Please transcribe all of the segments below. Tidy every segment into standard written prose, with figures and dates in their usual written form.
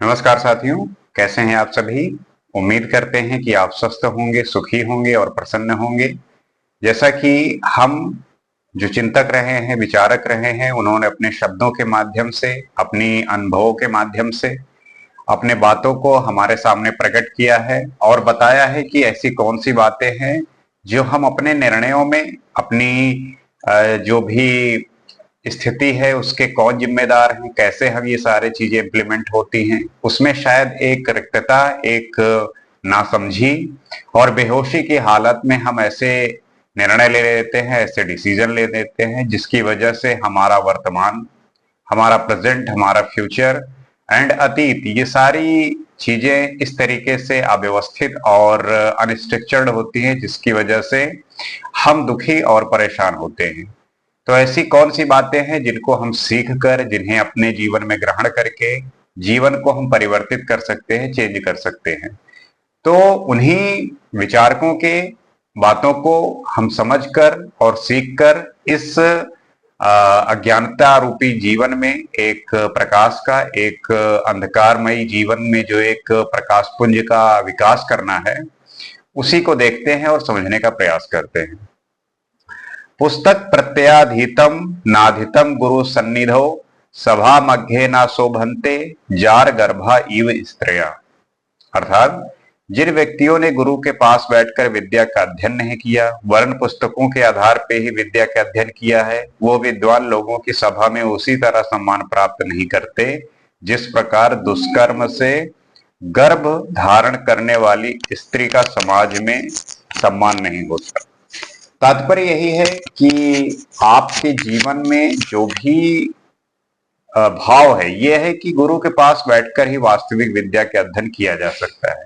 नमस्कार साथियों, कैसे हैं आप सभी। उम्मीद करते हैं कि आप स्वस्थ होंगे, सुखी होंगे और प्रसन्न होंगे। जैसा कि हम जो चिंतक रहे हैं, विचारक रहे हैं, उन्होंने अपने शब्दों के माध्यम से, अपनी अनुभवों के माध्यम से अपने बातों को हमारे सामने प्रकट किया है और बताया है कि ऐसी कौन सी बातें हैं जो हम अपने निर्णयों में, अपनी जो भी स्थिति है उसके कौन जिम्मेदार हैं, कैसे हम ये सारी चीजें इम्प्लीमेंट होती हैं, उसमें शायद एक रिक्तता, एक नासमझी और बेहोशी की हालत में हम ऐसे निर्णय ले लेते हैं, ऐसे डिसीजन ले लेते हैं जिसकी वजह से हमारा वर्तमान, हमारा प्रेजेंट, हमारा फ्यूचर एंड अतीत, ये सारी चीजें इस तरीके से अव्यवस्थित और अनस्ट्रक्चर्ड होती हैं जिसकी वजह से हम दुखी और परेशान होते हैं। तो ऐसी कौन सी बातें हैं जिनको हम सीख कर, जिन्हें अपने जीवन में ग्रहण करके जीवन को हम परिवर्तित कर सकते हैं, चेंज कर सकते हैं। तो उन्हीं विचारकों के बातों को हम समझकर और सीखकर इस अज्ञानता रूपी जीवन में एक प्रकाश का, एक अंधकारमयी जीवन में जो एक प्रकाश पुंज का विकास करना है, उसी को देखते हैं और समझने का प्रयास करते हैं। पुस्तक प्रत्ययाधीतम नाधितम गुरु सन्निधौ सभा मध्य ना शोभन्ते जार गर्भा इव स्त्रिया। अर्थात जिन व्यक्तियों ने गुरु के पास बैठकर विद्या का अध्ययन नहीं किया, वर्ण पुस्तकों के आधार पर ही विद्या का अध्ययन किया है, वो विद्वान लोगों की सभा में उसी तरह सम्मान प्राप्त नहीं करते जिस प्रकार दुष्कर्म से गर्भ धारण करने वाली स्त्री का समाज में सम्मान नहीं होता। तात्पर्य यही है कि आपके जीवन में जो भी भाव है, यह है कि गुरु के पास बैठकर ही वास्तविक विद्या के अध्ययन किया जा सकता है,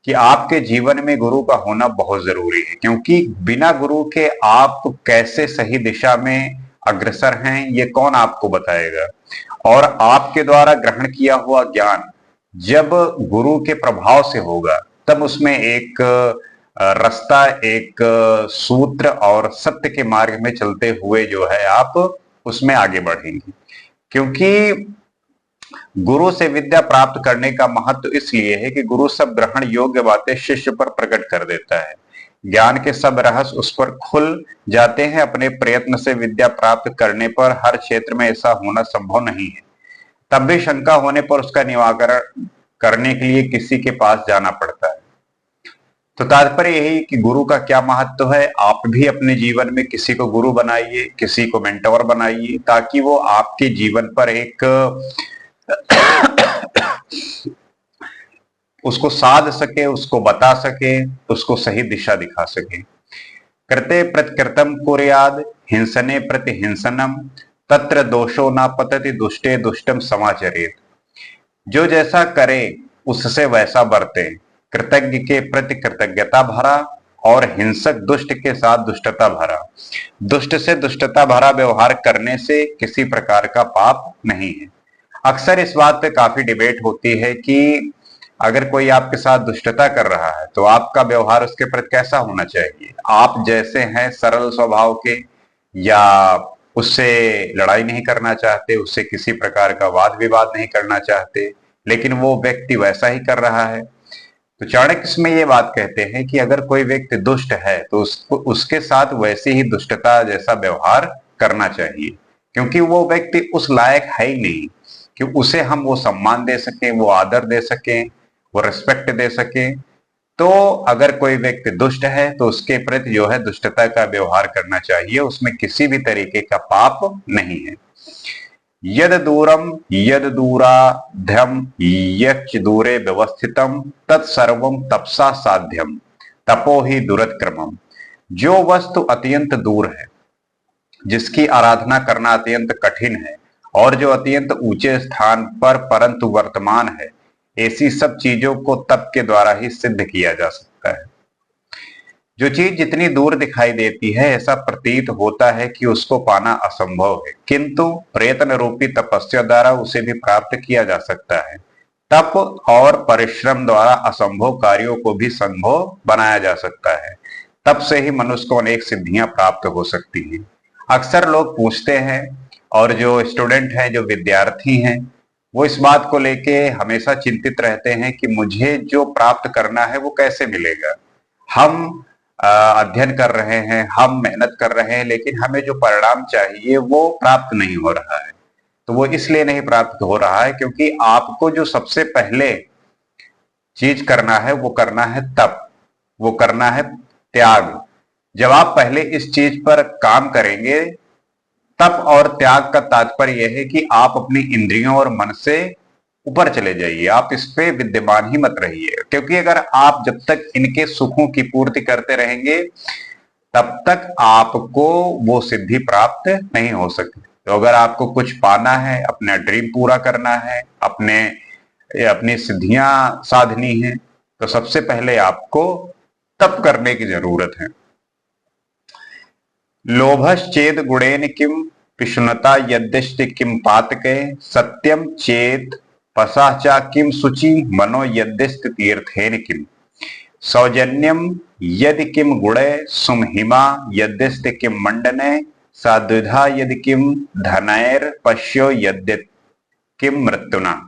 कि आपके जीवन में गुरु का होना बहुत जरूरी है, क्योंकि बिना गुरु के आप कैसे सही दिशा में अग्रसर हैं ये कौन आपको बताएगा। और आपके द्वारा ग्रहण किया हुआ ज्ञान जब गुरु के प्रभाव से होगा तब उसमें एक रास्ता, एक सूत्र और सत्य के मार्ग में चलते हुए जो है आप उसमें आगे बढ़ेंगे। क्योंकि गुरु से विद्या प्राप्त करने का महत्व इसलिए है कि गुरु सब ग्रहण योग्य बातें शिष्य पर प्रकट कर देता है, ज्ञान के सब रहस्य उस पर खुल जाते हैं। अपने प्रयत्न से विद्या प्राप्त करने पर हर क्षेत्र में ऐसा होना संभव नहीं है, तब भी शंका होने पर उसका निवारण करने के लिए किसी के पास जाना पड़ता है। तो तात्पर्य यही कि गुरु का क्या महत्व है। आप भी अपने जीवन में किसी को गुरु बनाइए, किसी को मेंटोर बनाइए, ताकि वो आपके जीवन पर एक उसको साध सके, उसको बता सके, उसको सही दिशा दिखा सके। कृते प्रतिकृतम कुर्याद हिंसने प्रति हिंसनम तत्र दोषो न पतति दुष्टे दुष्टम समाचरेत। जो जैसा करे उससे वैसा बरते, कृतज्ञ के प्रति कृतज्ञता भरा और हिंसक दुष्ट के साथ दुष्टता भरा। दुष्ट से दुष्टता भरा व्यवहार करने से किसी प्रकार का पाप नहीं है। अक्सर इस बात पे काफी डिबेट होती है कि अगर कोई आपके साथ दुष्टता कर रहा है तो आपका व्यवहार उसके प्रति कैसा होना चाहिए। आप जैसे हैं सरल स्वभाव के, या उससे लड़ाई नहीं करना चाहते, उससे किसी प्रकार का वाद विवाद नहीं करना चाहते, लेकिन वो व्यक्ति वैसा ही कर रहा है, तो चाणक्य इसमें ये बात कहते हैं कि अगर कोई व्यक्ति दुष्ट है तो उसके साथ वैसी ही दुष्टता जैसा व्यवहार करना चाहिए, क्योंकि वो व्यक्ति उस लायक है ही नहीं कि उसे हम वो सम्मान दे सकें, वो आदर दे सकें, वो रिस्पेक्ट दे सकें। तो अगर कोई व्यक्ति दुष्ट है तो उसके प्रति जो है दुष्टता का व्यवहार करना चाहिए, उसमें किसी भी तरीके का पाप नहीं है। यद दूरम यद दूराध्यम यच्च दूरे व्यवस्थितम तत्सर्वम तपसा साध्यम तपो ही दुरत्क्रमम। जो वस्तु अत्यंत दूर है, जिसकी आराधना करना अत्यंत कठिन है, और जो अत्यंत ऊंचे स्थान पर परंतु वर्तमान है, ऐसी सब चीजों को तप के द्वारा ही सिद्ध किया जा सकता है। जो चीज जितनी दूर दिखाई देती है, ऐसा प्रतीत होता है कि उसको पाना असंभव है, किंतु प्रयत्न रूपी तपस्या द्वारा उसे भी प्राप्त किया जा सकता है। तप और परिश्रम द्वारा असंभव कार्यों को भी संभव बनाया जा सकता है। तप से ही मनुष्य को अनेक सिद्धियां प्राप्त हो सकती हैं। अक्सर लोग पूछते हैं, और जो स्टूडेंट हैं, जो विद्यार्थी हैं, वो इस बात को लेके हमेशा चिंतित रहते हैं कि मुझे जो प्राप्त करना है वो कैसे मिलेगा। हम अध्ययन कर रहे हैं, हम मेहनत कर रहे हैं, लेकिन हमें जो परिणाम चाहिए वो प्राप्त नहीं हो रहा है। तो वो इसलिए नहीं प्राप्त हो रहा है क्योंकि आपको जो सबसे पहले चीज करना है वो करना है तप, वो करना है त्याग। जब आप पहले इस चीज पर काम करेंगे, तप और त्याग का तात्पर्य यह है कि आप अपनी इंद्रियों और मन से ऊपर चले जाइए, आप इस पे विद्यमान ही मत रहिए। क्योंकि अगर आप जब तक इनके सुखों की पूर्ति करते रहेंगे तब तक आपको वो सिद्धि प्राप्त नहीं हो सकती। तो अगर आपको कुछ पाना है, अपना ड्रीम पूरा करना है, अपनी सिद्धियां साधनी है, तो सबसे पहले आपको तप करने की जरूरत है। लोभश्चेद गुणेन किम पिशुनता यद्यस्ति किम पातके सत्यम चेत पसाचा किम शुचि मनो यद्यस्त तीर्थेन किम सौजन्यम यदि किम गुणे सुमहिमा यद्यस्त किम मंडने साद्विधा यदि किम धनैर पश्यो यद्य किम मृत्युना।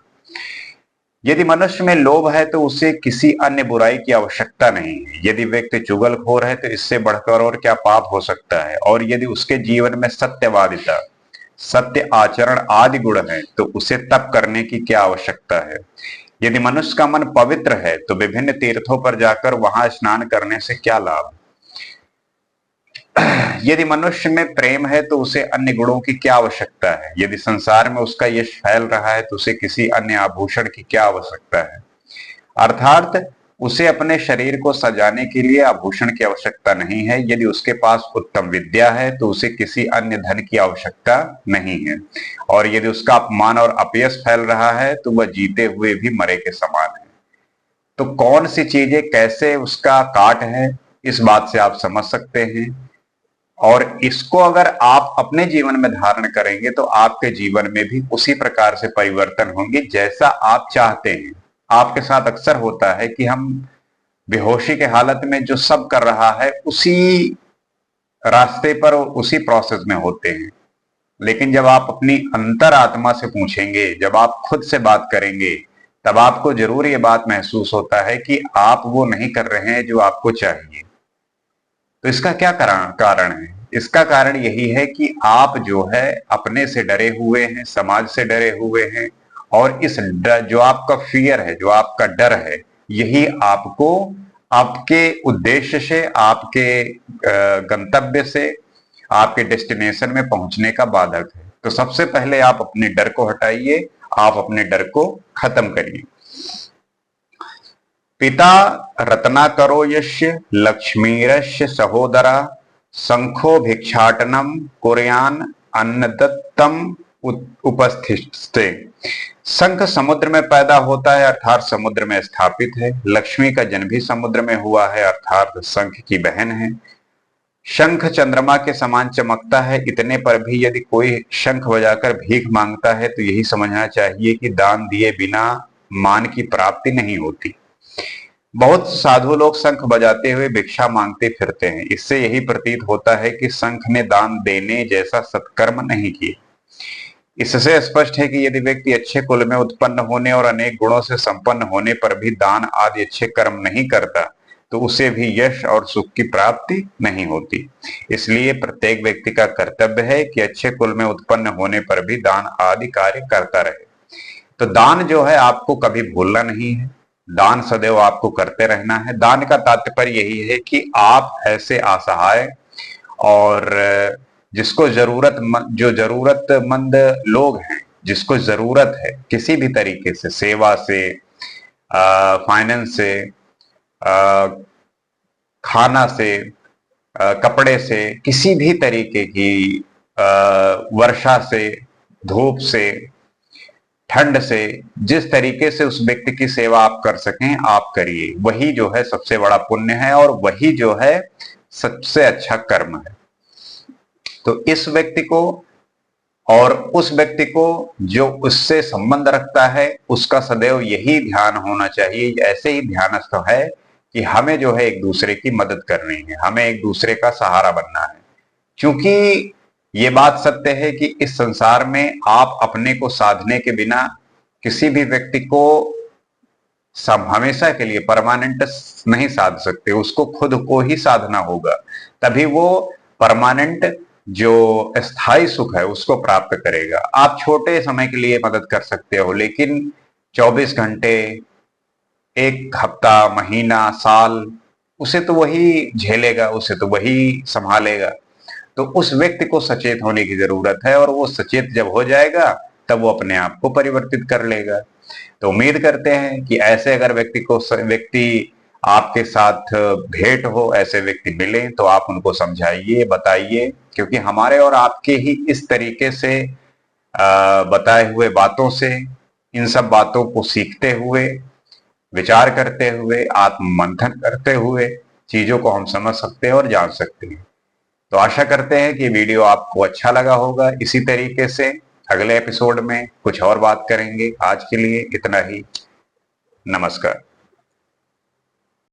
यदि मनुष्य में लोभ है तो उसे किसी अन्य बुराई की आवश्यकता नहीं है। यदि व्यक्ति चुगलखोर है तो इससे बढ़कर और क्या पाप हो सकता है। और यदि उसके जीवन में सत्यवादिता, सत्य आचरण आदि गुण है तो उसे तप करने की क्या आवश्यकता है। यदि मनुष्य का मन पवित्र है तो विभिन्न तीर्थों पर जाकर वहां स्नान करने से क्या लाभ। यदि मनुष्य में प्रेम है तो उसे अन्य गुणों की क्या आवश्यकता है। यदि संसार में उसका यश फैल रहा है तो उसे किसी अन्य आभूषण की क्या आवश्यकता है। अर्थात उसे अपने शरीर को सजाने के लिए आभूषण की आवश्यकता नहीं है। यदि उसके पास उत्तम विद्या है तो उसे किसी अन्य धन की आवश्यकता नहीं है। और यदि उसका अपमान और अपयश फैल रहा है तो वह जीते हुए भी मरे के समान है। तो कौन सी चीजें कैसे उसका काट है, इस बात से आप समझ सकते हैं। और इसको अगर आप अपने जीवन में धारण करेंगे तो आपके जीवन में भी उसी प्रकार से परिवर्तन होंगे जैसा आप चाहते हैं। आपके साथ अक्सर होता है कि हम बेहोशी के हालत में जो सब कर रहा है उसी रास्ते पर और उसी प्रोसेस में होते हैं। लेकिन जब आप अपनी अंतर आत्मा से पूछेंगे, जब आप खुद से बात करेंगे, तब आपको जरूर ये बात महसूस होता है कि आप वो नहीं कर रहे हैं जो आपको चाहिए। तो इसका क्या कारण है। इसका कारण यही है कि आप जो है अपने से डरे हुए हैं, समाज से डरे हुए हैं। और इस जो आपका फियर है, जो आपका डर है, यही आपको आपके उद्देश्य से, आपके गंतव्य से, आपके डेस्टिनेशन में पहुंचने का बाधक है। तो सबसे पहले आप अपने डर को हटाइए, आप अपने डर को खत्म करिए। पिता रत्नाकरो यस्य लक्ष्मीरस्य सहोदरा शंखो भिक्षाटनम कुर्यान अन्नदत्तम उपस्थिते। शंख समुद्र में पैदा होता है अर्थात समुद्र में स्थापित है। लक्ष्मी का जन्म भी समुद्र में हुआ है अर्थात शंख की बहन है। शंख चंद्रमा के समान चमकता है, इतने पर भी यदि कोई शंख बजाकर भीख मांगता है तो यही समझना चाहिए कि दान दिए बिना मान की प्राप्ति नहीं होती। बहुत साधु लोग शंख बजाते हुए भिक्षा मांगते फिरते हैं। इससे यही प्रतीत होता है कि शंख ने दान देने जैसा सत्कर्म नहीं किया। इससे स्पष्ट है कि यदि व्यक्ति अच्छे कुल में उत्पन्न होने और अनेक गुणों से संपन्न होने पर भी दान आदि अच्छे कर्म नहीं करता तो उसे भी यश और सुख की प्राप्ति नहीं होती। इसलिए प्रत्येक व्यक्ति का कर्तव्य है कि अच्छे कुल में उत्पन्न होने पर भी दान आदि कार्य करता रहे। तो दान जो है आपको कभी भूलना नहीं है, दान सदैव आपको करते रहना है। दान का तात्पर्य यही है कि आप ऐसे असहाय और जिसको जो जरूरतमंद लोग हैं, जिसको जरूरत है किसी भी तरीके से, सेवा से, फाइनेंस से, खाना से, कपड़े से, किसी भी तरीके की, वर्षा से, धूप से, ठंड से, जिस तरीके से उस व्यक्ति की सेवा आप कर सकें आप करिए। वही जो है सबसे बड़ा पुण्य है और वही जो है सबसे अच्छा कर्म है। तो इस व्यक्ति को और उस व्यक्ति को जो उससे संबंध रखता है उसका सदैव यही ध्यान होना चाहिए, ऐसे ही ध्यानस्थ है कि हमें जो है एक दूसरे की मदद करनी है, हमें एक दूसरे का सहारा बनना है। क्योंकि ये बात सत्य है कि इस संसार में आप अपने को साधने के बिना किसी भी व्यक्ति को हमेशा के लिए परमानेंट नहीं साध सकते, उसको खुद को ही साधना होगा, तभी वो परमानेंट जो स्थायी सुख है उसको प्राप्त करेगा। आप छोटे समय के लिए मदद कर सकते हो, लेकिन 24 घंटे, एक हफ्ता, महीना, साल, उसे तो वही झेलेगा, उसे तो वही संभालेगा। तो उस व्यक्ति को सचेत होने की जरूरत है, और वो सचेत जब हो जाएगा तब वो अपने आप को परिवर्तित कर लेगा। तो उम्मीद करते हैं कि ऐसे अगर व्यक्ति आपके साथ भेंट हो, ऐसे व्यक्ति मिले तो आप उनको समझाइए, बताइए, क्योंकि हमारे और आपके ही इस तरीके से बताए हुए बातों से, इन सब बातों को सीखते हुए, विचार करते हुए, आत्ममंथन करते हुए चीजों को हम समझ सकते हैं और जान सकते हैं। तो आशा करते हैं कि वीडियो आपको अच्छा लगा होगा। इसी तरीके से अगले एपिसोड में कुछ और बात करेंगे। आज के लिए इतना ही। नमस्कार।